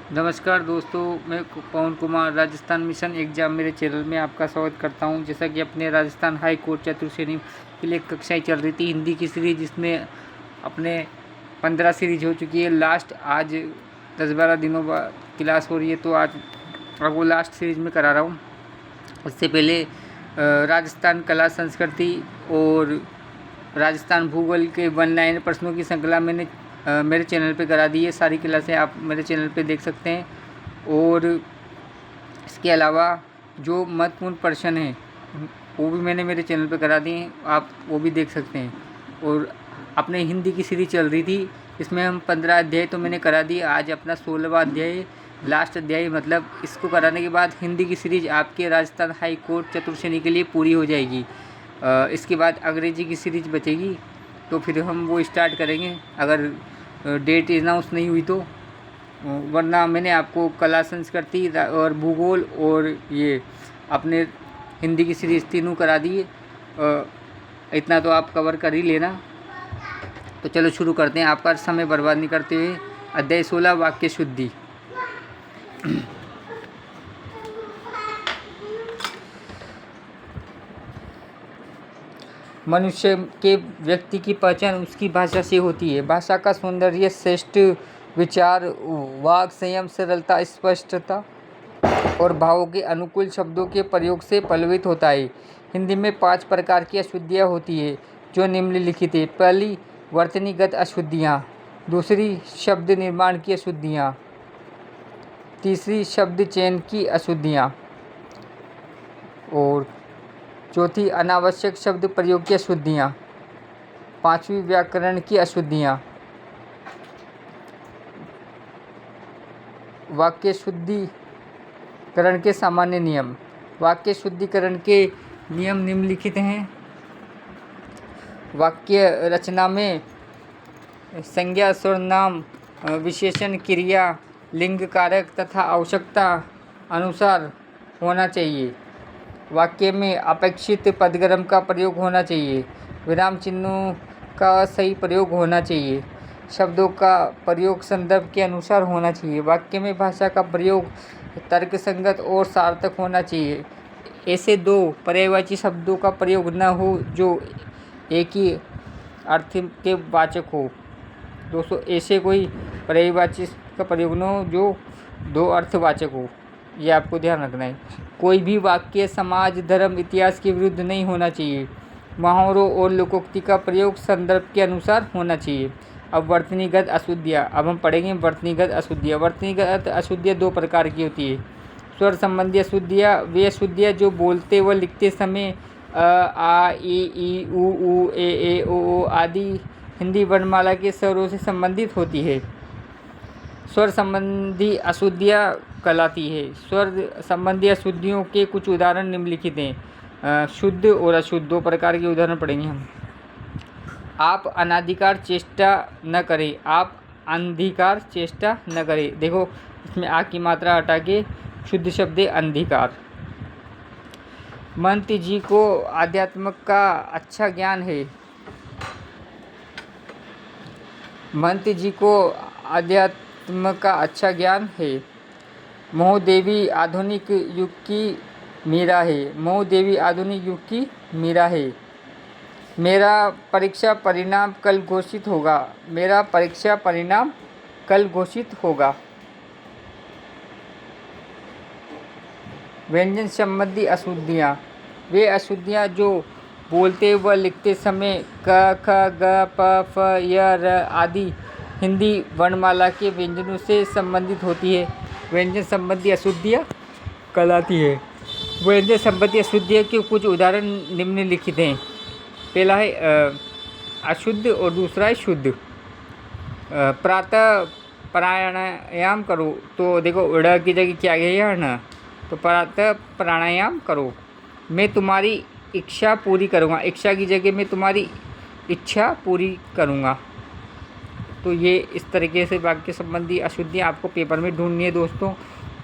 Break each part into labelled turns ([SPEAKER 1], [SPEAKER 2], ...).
[SPEAKER 1] नमस्कार दोस्तों, मैं पवन कुमार राजस्थान मिशन एग्जाम मेरे चैनल में आपका स्वागत करता हूं। जैसा कि अपने राजस्थान हाई कोर्ट चतुर्थ श्रेणी के लिए कक्षाएं चल रही थी हिंदी की सीरीज, जिसमें अपने 15 सीरीज हो चुकी है। लास्ट आज 10-12 दिनों बाद क्लास हो रही है, तो आज अब वो लास्ट सीरीज में करा रहा हूँ। इससे पहले राजस्थान कला संस्कृति और राजस्थान भूगोल के 1 लाइन प्रश्नों की श्रृंखला मैंने मेरे चैनल पे करा दी है। सारी क्लासें आप मेरे चैनल पे देख सकते हैं। और इसके अलावा जो महत्वपूर्ण प्रश्न हैं वो भी मैंने मेरे चैनल पे करा दिए हैं, आप वो भी देख सकते हैं। और अपने हिंदी की सीरीज चल रही थी, इसमें हम 15 अध्याय तो मैंने करा दिए। आज अपना 16वां अध्याय लास्ट अध्याय, मतलब इसको कराने के बाद हिंदी की सीरीज आपके राजस्थान हाई कोर्ट चतुर्थ श्रेणी के लिए पूरी हो जाएगी। इसके बाद अंग्रेजी की सीरीज बचेगी, तो फिर हम वो स्टार्ट करेंगे अगर डेट अनाउंस नहीं हुई तो। वरना मैंने आपको कला संस्कृति और भूगोल और ये अपने हिंदी की सीरीज तीनों करा दी है। इतना तो आप कवर कर ही लेना। तो चलो शुरू करते हैं, आपका समय बर्बाद नहीं करते हुए। अध्याय 16 वाक्य शुद्धि। मनुष्य के व्यक्ति की पहचान उसकी भाषा से होती है। भाषा का सौंदर्य श्रेष्ठ विचार, वाक संयम, सरलता, स्पष्टता और भावों के अनुकूल शब्दों के प्रयोग से पल्लवित होता है। हिंदी में 5 प्रकार की अशुद्धियाँ होती है जो निम्नलिखित है। पहली, वर्तनीगत अशुद्धियाँ। दूसरी, शब्द निर्माण की अशुद्धियाँ। तीसरी, शब्द चयन की अशुद्धियाँ। और चौथी, अनावश्यक शब्द प्रयोग की अशुद्धियाँ। पांचवी, व्याकरण की अशुद्धियाँ। वाक्य शुद्धिकरण के सामान्य नियम। वाक्य शुद्धिकरण के नियम निम्नलिखित हैं। वाक्य रचना में संज्ञा, सर्वनाम, विशेषण, क्रिया, लिंग, कारक तथा आवश्यकता अनुसार होना चाहिए। वाक्य में अपेक्षित पदक्रम का प्रयोग होना चाहिए। विराम चिन्हों का सही प्रयोग होना चाहिए। शब्दों का प्रयोग संदर्भ के अनुसार होना चाहिए। वाक्य में भाषा का प्रयोग तर्कसंगत और सार्थक होना चाहिए। ऐसे 2 पर्यायवाची शब्दों का प्रयोग न हो जो एक ही अर्थ के वाचक हो। दोस्तों, ऐसे कोई पर्यायवाची का प्रयोग न हो जो 2 अर्थवाचक हो, ये आपको ध्यान रखना है। कोई भी वाक्य समाज, धर्म, इतिहास के विरुद्ध नहीं होना चाहिए। मुहावरों और लोकोक्ति का प्रयोग संदर्भ के अनुसार होना चाहिए। अब वर्तनीगत अशुद्धियाँ, अब हम पढ़ेंगे वर्तनीगत अशुद्धियाँ। वर्तनीगत अशुद्धियाँ 2 प्रकार की होती है। स्वर संबंधी अशुद्धियाँ, वे अशुद्धियाँ जो बोलते व लिखते समय आ, ई, ऊ, ए, ओ आदि हिंदी वर्णमाला के स्वरों से संबंधित होती है। स्वर संबंधी अशुद्धियाँ कहलाती है। स्वर संबंधी अशुद्धियों के कुछ उदाहरण निम्नलिखित हैं। शुद्ध और अशुद्ध 2 प्रकार के उदाहरण पढ़ेंगे हम। आप अनाधिकार चेष्टा न करें। आप अंधिकार चेष्टा न करें। देखो, इसमें आ की मात्रा हटा के शुद्ध शब्द है अंधिकार। महंत जी को आध्यात्म का अच्छा ज्ञान है। महंत जी को आध्यात्म का अच्छा ज्ञान है। मोहदेवी आधुनिक युग की मीरा है। मोहदेवी आधुनिक युग की मीरा है। मेरा परीक्षा परिणाम कल घोषित होगा। मेरा परीक्षा परिणाम कल घोषित होगा। व्यंजन संबंधी अशुद्धियाँ, वे अशुद्धियाँ जो बोलते व लिखते समय क, ख, ग, प, फ, य, र आदि हिंदी वर्णमाला के व्यंजनों से संबंधित होती है, व्यंजन संबंधी अशुद्धियाँ कहलाती है। व्यंजन संबंधी अशुद्धियाँ के कुछ उदाहरण निम्नलिखित हैं। पहला है अशुद्ध और दूसरा है शुद्ध। प्रातः प्राणायाम करो, तो देखो उड़ की जगह क्या गया है ना, तो प्रातः प्राणायाम करो। मैं तुम्हारी इच्छा पूरी करूँगा, इच्छा की जगह मैं तुम्हारी इच्छा पूरी करूँगा। तो ये इस तरीके से वाक्य संबंधी अशुद्धियाँ आपको पेपर में ढूंढनी है दोस्तों,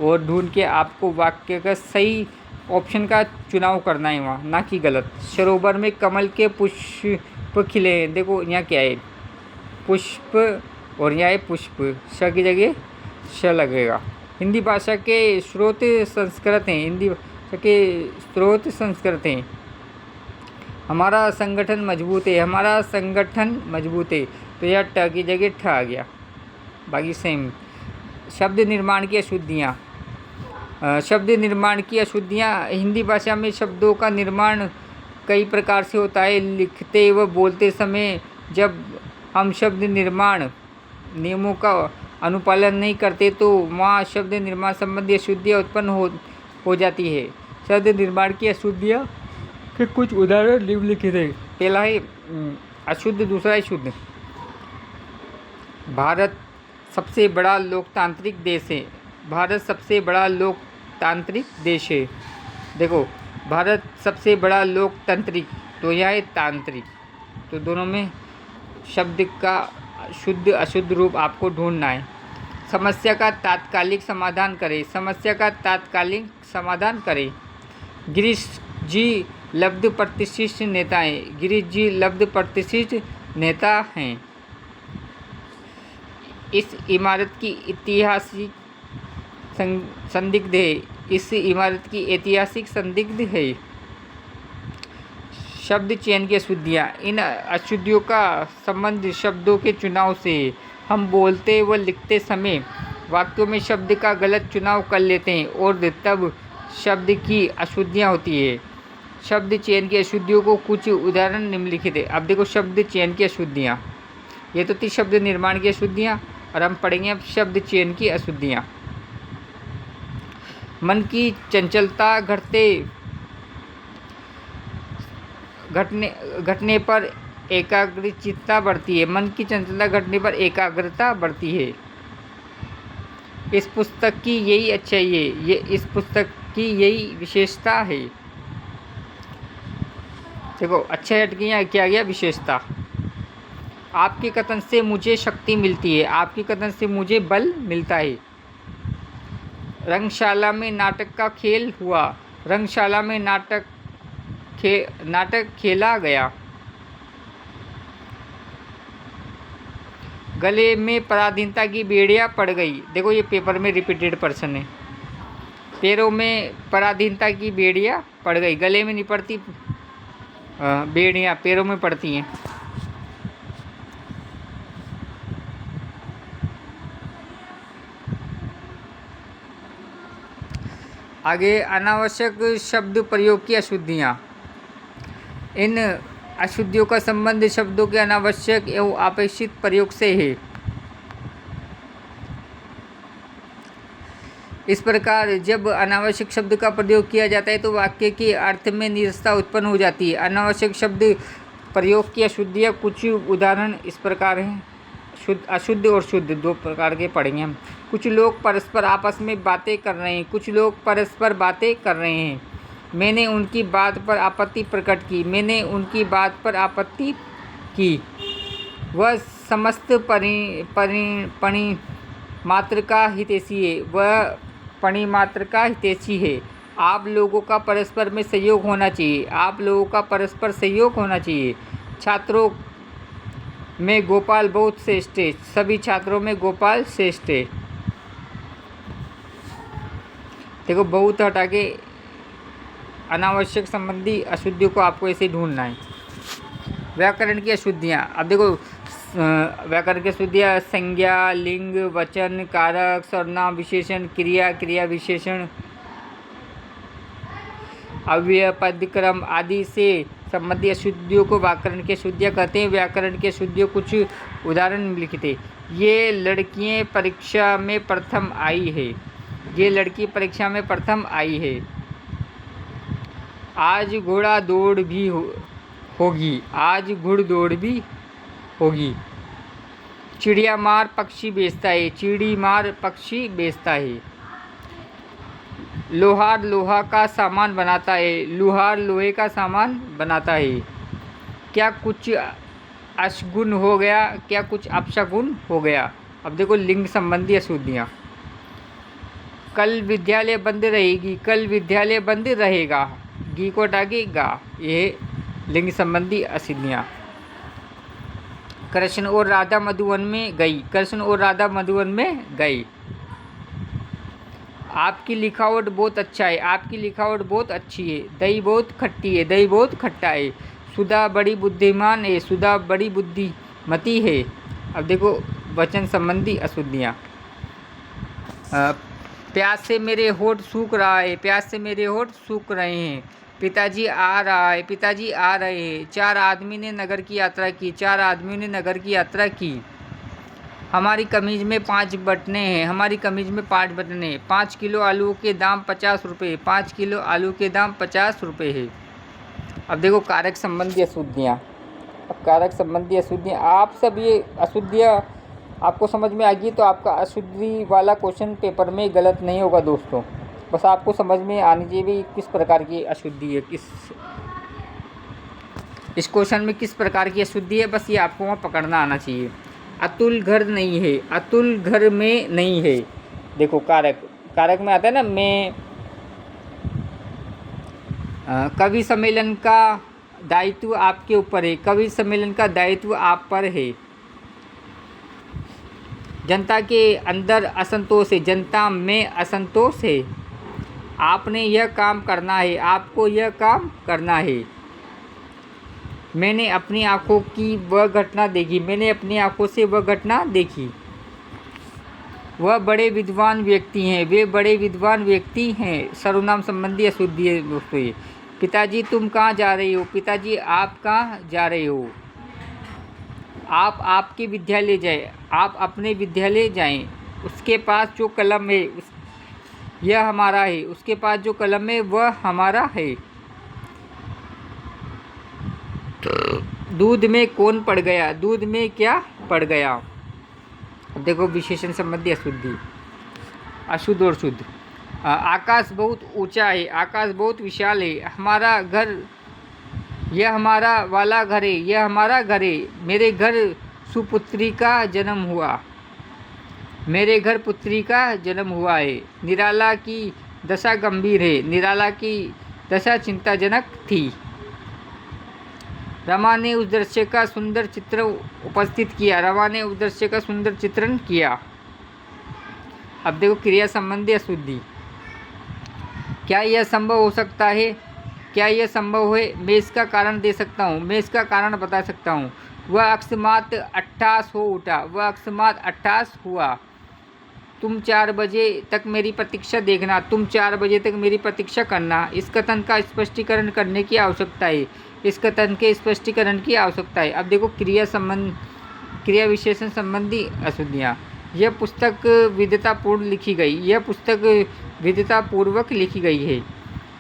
[SPEAKER 1] और ढूंढ के आपको वाक्य का सही ऑप्शन का चुनाव करना है वहाँ, ना कि गलत। सरोवर में कमल के पुष्प खिले हैं। देखो यहाँ क्या है, पुष्प और यहाँ है पुष्प, श की जगह श लगेगा। हिंदी भाषा के स्रोत संस्कृत हैं। हिंदी भाषा के स्रोत संस्कृत हैं। हमारा संगठन मजबूत है। हमारा संगठन मजबूत है। तो यह ट की जगह ठ आ गया, बाकी सेम। शब्द निर्माण की अशुद्धियाँ। शब्द निर्माण की अशुद्धियाँ। हिंदी भाषा में शब्दों का निर्माण कई प्रकार से होता है। लिखते व बोलते समय जब हम शब्द निर्माण नियमों का अनुपालन नहीं करते तो वहाँ शब्द निर्माण संबंधी अशुद्धियाँ उत्पन्न हो जाती है। शब्द निर्माण की अशुद्धियाँ के कुछ उदाहरण निम्नलिखित हैं। पहला है अशुद्ध, दूसरा है शुद्ध। भारत सबसे बड़ा लोकतांत्रिक देश है। भारत सबसे बड़ा लोकतांत्रिक देश है। देखो, भारत सबसे बड़ा लोकतांत्रिक, तो यह है तांत्रिक। तो दोनों में शब्द का शुद्ध अशुद्ध रूप आपको ढूंढना है। समस्या का तात्कालिक समाधान करें। समस्या का तात्कालिक समाधान करें। गिरीश जी लब्ध प्रतिष्ठित नेता हैं। गिरीश जी लब्ध प्रतिष्ठित नेता हैं। इस इमारत की ऐतिहासिक संदिग्ध है। इस इमारत की ऐतिहासिक संदिग्ध है। शब्द चयन की अशुद्धियाँ। इन अशुद्धियों का संबंध शब्दों के चुनाव से है। हम बोलते व लिखते समय वाक्यों में शब्द का गलत चुनाव कर लेते हैं और तब शब्द की अशुद्धियाँ होती है। शब्द चयन की अशुद्धियों को कुछ उदाहरण निम्नलिखित है। अब देखो, शब्द चयन की अशुद्धियाँ, ये तो थी शब्द निर्माण की अशुद्धियाँ, और हम पढ़ेंगे अब शब्द चयन की अशुद्धियाँ। मन की चंचलता घटने पर एकाग्रचित्तता बढ़ती है। मन की चंचलता घटने पर एकाग्रता बढ़ती है। इस पुस्तक की यही अच्छाई है। ये इस पुस्तक की यही विशेषता है। देखो, अच्छा हट गया, क्या गया, विशेषता। आपके कथन से मुझे शक्ति मिलती है। आपके कथन से मुझे बल मिलता है। रंगशाला में नाटक का खेल हुआ। रंगशाला में नाटक खेला गया। गले में पराधीनता की बेड़ियां पड़ गई। देखो, ये पेपर में रिपीटेड पर्सन है। पैरों में पराधीनता की बेड़ियां पड़ गई। गले में नहीं पड़ती बेड़ियां, पैरों में पड़ती हैं। आगे, अनावश्यक शब्द प्रयोग की अशुद्धियाँ। इन अशुद्धियों का संबंध शब्दों के अनावश्यक एवं अपेक्षित प्रयोग से है। इस प्रकार जब अनावश्यक शब्द का प्रयोग किया जाता है तो वाक्य के अर्थ में नीरसता उत्पन्न हो जाती है। अनावश्यक शब्द प्रयोग की अशुद्धियाँ कुछ उदाहरण इस प्रकार हैं। अशुद्ध और शुद्ध दो प्रकार के पढ़ेंगे हम। कुछ लोग परस्पर आपस में बातें कर रहे हैं। कुछ लोग परस्पर बातें कर रहे हैं। मैंने उनकी बात पर आपत्ति प्रकट की। मैंने उनकी बात पर आपत्ति की। वह समस्त परिमात्र का हितैषी है। वह परिमात्र का हितैषी है। आप लोगों का परस्पर में सहयोग होना चाहिए। आप लोगों का परस्पर सहयोग होना चाहिए। छात्रों में गोपाल बहुत श्रेष्ठ है। सभी छात्रों में गोपाल श्रेष्ठ है। देखो, बहुत हटा के अनावश्यक संबंधी अशुद्धियों को आपको ऐसे ढूंढना है। व्याकरण की अशुद्धियाँ। अब देखो, व्याकरण की अशुद्धियाँ संज्ञा, लिंग, वचन, कारक, सर्वनाम, विशेषण, क्रिया, क्रिया विशेषण, अव्यय, पद, क्रम आदि से संबंधी अशुद्धियों को व्याकरण की अशुद्धियाँ कहते हैं। व्याकरण की अशुद्धियों कुछ उदाहरण निम्नलिखित हैं। ये लड़कियाँ परीक्षा में प्रथम आई है। ये लड़की परीक्षा में प्रथम आई है। आज घोड़ा दौड़ भी होगी। आज घुड़दौड़ भी होगी। चिड़िया मार पक्षी बेचता है। चिड़ी मार पक्षी बेचता है। लोहार लोहा का सामान बनाता है। लोहार लोहे का सामान बनाता है। क्या कुछ अशगुन हो गया? क्या कुछ अपशगुन हो गया? अब देखो, लिंग संबंधी अशुद्धियाँ। कल विद्यालय बंद रहेगी। कल विद्यालय बंद रहेगा। गी को हटाएगा। ये लिंग संबंधी अशुद्धियाँ। कृष्ण और राधा मधुवन में गई। कृष्ण और राधा मधुवन में गई। आपकी लिखावट बहुत अच्छा है, आपकी लिखावट बहुत अच्छी है। दही बहुत खट्टी है, दही बहुत खट्टा है। सुधा बड़ी बुद्धिमान है, सुधा बड़ी बुद्धिमती है। अब देखो वचन संबंधी अशुद्धियाँ। प्यास से मेरे होठ सूख रहा है, प्यास से मेरे होठ सूख रहे हैं। पिताजी आ रहा है, पिताजी आ रहे हैं। 4 आदमी ने नगर की यात्रा की, 4 आदमियों ने नगर की यात्रा की। हमारी कमीज में 5 बटने हैं, हमारी कमीज में 5 बटने हैं। 5 किलो आलू के दाम 50 रुपये, 5 किलो आलू के दाम 50 रुपये है। अब देखो कारक संबंधी अशुद्धियाँ। अब कारक संबंधी अशुद्धियाँ, आप सब ये अशुद्धियाँ आपको समझ में आ गई तो आपका अशुद्धि वाला क्वेश्चन पेपर में गलत नहीं होगा दोस्तों। बस आपको समझ में आनी चाहिए भी किस प्रकार की अशुद्धि है, इस क्वेश्चन में किस प्रकार की अशुद्धि है, बस ये आपको वहाँ पकड़ना आना चाहिए। अतुल घर नहीं है, अतुल घर में नहीं है। देखो कारक, कारक में आता है ना मैं। कवि सम्मेलन का दायित्व आपके ऊपर है, कवि सम्मेलन का दायित्व आप पर है। जनता के अंदर असंतोष है, जनता में असंतोष है। आपने यह काम करना है, आपको यह काम करना है। मैंने अपनी आँखों की वह घटना देखी, मैंने अपनी आँखों से वह घटना देखी। वह बड़े विद्वान व्यक्ति हैं, वे बड़े विद्वान व्यक्ति हैं। सर्वनाम संबंधी अशुद्धि है दोस्तों ये। पिताजी तुम कहाँ जा रहे हो, पिताजी आप कहाँ जा रहे हो। आप आपके विद्यालय जाएं, आप अपने विद्यालय जाएं। उसके पास जो कलम है यह हमारा है, उसके पास जो कलम है वह हमारा है। दूध में कौन पड़ गया, दूध में क्या पड़ गया। देखो विशेषण संबंधी अशुद्धि, अशुद्ध और शुद्ध। आकाश बहुत ऊंचा है, आकाश बहुत विशाल है। हमारा घर, यह हमारा वाला घर है, यह हमारा घर है। मेरे घर सुपुत्री का जन्म हुआ, मेरे घर पुत्री का जन्म हुआ है। निराला की दशा गंभीर है, निराला की दशा चिंताजनक थी। रमा ने उस दृश्य का सुंदर चित्र उपस्थित किया, रमा ने उस दृश्य का सुंदर चित्रण किया। अब देखो क्रिया संबंधी अशुद्धि। क्या यह संभव हो सकता है, क्या यह संभव है। मैं इसका कारण दे सकता हूँ, मैं इसका कारण बता सकता हूँ। वह अकस्मात अट्ठास हो उठा, वह अकस्मात अट्ठास हुआ। तुम 4 बजे तक मेरी प्रतीक्षा देखना, तुम 4 बजे तक मेरी प्रतीक्षा करना। इस कथन का स्पष्टीकरण करने की आवश्यकता है, इस कथन के स्पष्टीकरण की आवश्यकता है। अब देखो क्रिया विशेषण संबंधी अशुद्धियाँ। यह पुस्तक विद्वतापूर्ण लिखी गई, यह पुस्तक विद्वतापूर्वक लिखी गई है।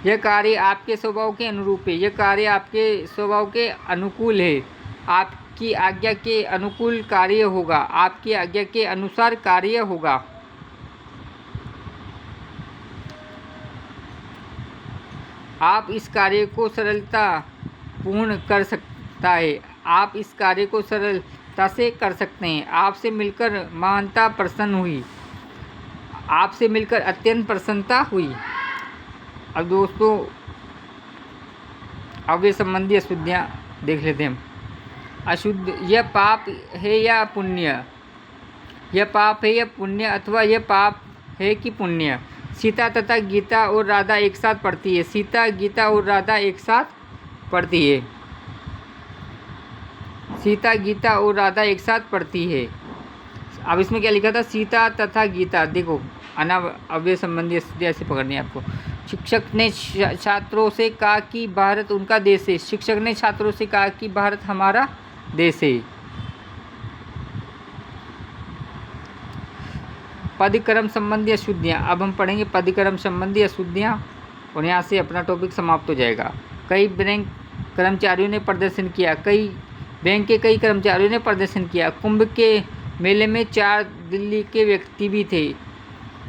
[SPEAKER 1] यह कार्य आपके स्वभाव के अनुरूप है, यह कार्य आपके स्वभाव के अनुकूल है। आपकी आज्ञा के अनुकूल कार्य होगा, आपकी आज्ञा के अनुसार कार्य होगा। आप इस कार्य को सरलता पूर्ण कर सकता है, आप इस कार्य को सरलता से कर सकते हैं। आपसे मिलकर महानता प्रसन्न हुई, आपसे मिलकर अत्यंत प्रसन्नता हुई। अब दोस्तों अव्यय संबंधी अशुद्धियाँ देख लेते हैं हम। अशुद्ध, यह पाप है या पुण्य, यह पाप है या पुण्य, अथवा यह पाप है कि पुण्य। सीता तथा गीता और राधा एक साथ पढ़ती है, सीता गीता और राधा एक साथ पढ़ती है, सीता गीता और राधा एक साथ पढ़ती है। अब इसमें क्या लिखा था, सीता तथा गीता। देखो अव्यय संबंधी अशुद्धि ऐसे पकड़नी है आपको। शिक्षक ने छात्रों से कहा कि भारत उनका देश है, शिक्षक ने छात्रों से कहा कि भारत हमारा देश है। पदक्रम संबंधी अशुद्धियाँ। अब हम पढ़ेंगे पदक्रम संबंधी अशुद्धियाँ और यहाँ से अपना टॉपिक समाप्त हो जाएगा। कई बैंक कर्मचारियों ने प्रदर्शन किया, बैंक के कई कर्मचारियों ने प्रदर्शन किया। कुंभ के मेले में 4 दिल्ली के व्यक्ति भी थे,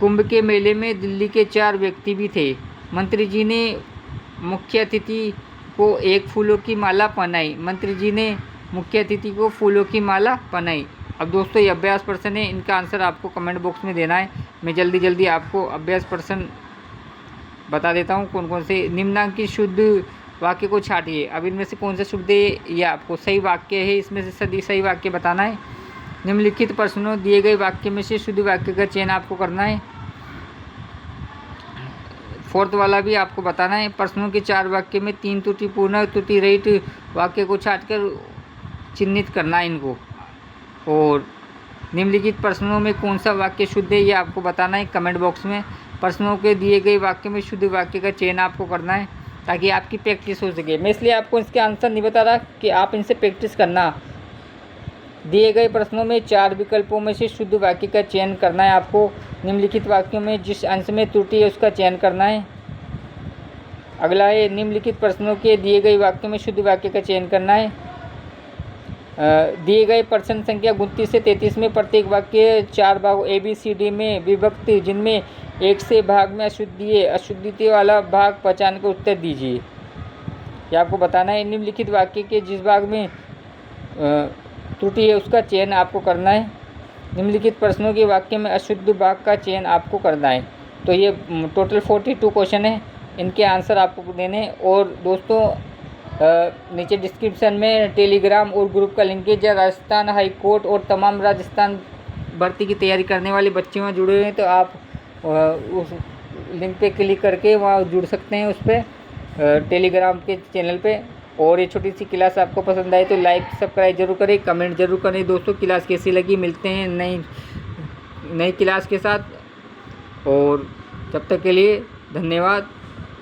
[SPEAKER 1] कुंभ के मेले में दिल्ली के 4 व्यक्ति भी थे। मंत्री जी ने मुख्य अतिथि को एक फूलों की माला पहनाई, मंत्री जी ने मुख्य अतिथि को फूलों की माला पहनाई। अब दोस्तों ये अभ्यास प्रश्न है, इनका आंसर आपको कमेंट बॉक्स में देना है। मैं जल्दी आपको अभ्यास प्रश्न बता देता हूँ कौन कौन से। निम्नांकित शुद्ध वाक्य को छाटिए। अब इनमें से कौन सा शुद्ध है ये आपको सही वाक्य है, इसमें से सही वाक्य बताना है। निम्नलिखित प्रश्नों दिए गए वाक्य में से शुद्ध वाक्य का चयन आपको करना है। फोर्थ वाला भी आपको बताना है। प्रश्नों के 4 वाक्य में 3 त्रुटिपूर्ण त्रुटि रहित वाक्य को छांटकर चिन्हित करना है इनको। और निम्नलिखित प्रश्नों में कौन सा वाक्य शुद्ध है ये आपको बताना है कमेंट बॉक्स में। प्रश्नों के दिए गए वाक्य में शुद्ध वाक्य का चयन आपको करना है ताकि आपकी प्रैक्टिस हो सके। मैं इसलिए आपको इसके आंसर नहीं बता रहा कि आप इनसे प्रैक्टिस करना। दिए गए प्रश्नों में 4 विकल्पों में से शुद्ध वाक्य का चयन करना है आपको। निम्नलिखित वाक्यों में जिस अंश में त्रुटि है उसका चयन करना है। अगला है निम्नलिखित प्रश्नों के दिए गए वाक्यों में शुद्ध वाक्य का चयन करना है। दिए गए प्रश्न संख्या 29 से 33 में प्रत्येक वाक्य 4 भागों ABCD में विभक्त जिनमें एक से भाग में अशुद्धि है, अशुद्धि वाला भाग पहचान कर उत्तर दीजिए। यह आपको बताना है। निम्नलिखित वाक्य के जिस भाग में त्रुटि है उसका चयन आपको करना है। निम्नलिखित प्रश्नों के वाक्य में अशुद्ध भाग का चयन आपको करना है। तो ये टोटल 42 क्वेश्चन है, इनके आंसर आपको देने हैं। और दोस्तों नीचे डिस्क्रिप्शन में टेलीग्राम और ग्रुप का लिंकेज है। राजस्थान हाई कोर्ट और तमाम राजस्थान भर्ती की तैयारी करने वाले बच्चे वहाँ जुड़े हुए हैं, तो आप उस लिंक पे क्लिक करके वहाँ जुड़ सकते हैं उस पर टेलीग्राम के चैनल पे। और ये छोटी सी क्लास आपको पसंद आए तो लाइक सब्सक्राइब जरूर करें, कमेंट जरूर करें। दोस्तों क्लास कैसी लगी, मिलते हैं नई क्लास के साथ। और तब तक के लिए धन्यवाद।